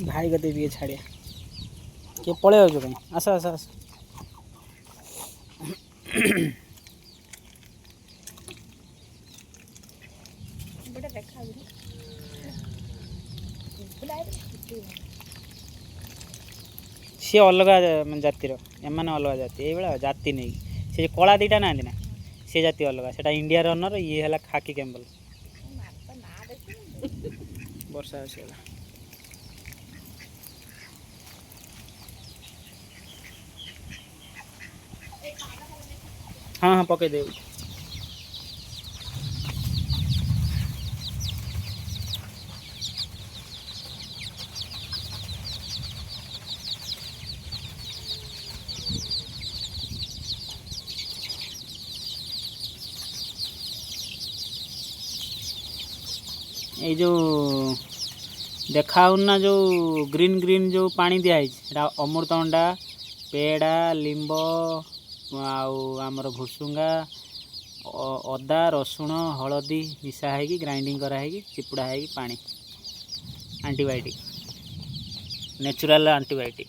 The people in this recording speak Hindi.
भाई गते भी छाड़िया के पड़े हो कहीं आस आस आस सी अलग जातिर एम अलग जाति ये जाति नहीं से कला दीटा ना ना सी जाति अलग से इंडिया रनर ये है खाकी कैम्बल वर्षा आसगला हाँ हाँ पकई दे ये जो देखाऊना जो ग्रीन ग्रीन जो पानी दिखाई अमृतभंडा पेड़ा लिंब आमर भुसुंगा अदा रसुण हलदी मिसा है ग्राइंडिंग कराई चिपुड़ा है पानी एंटीबायोटिक नेचुरल एंटीबायोटिक।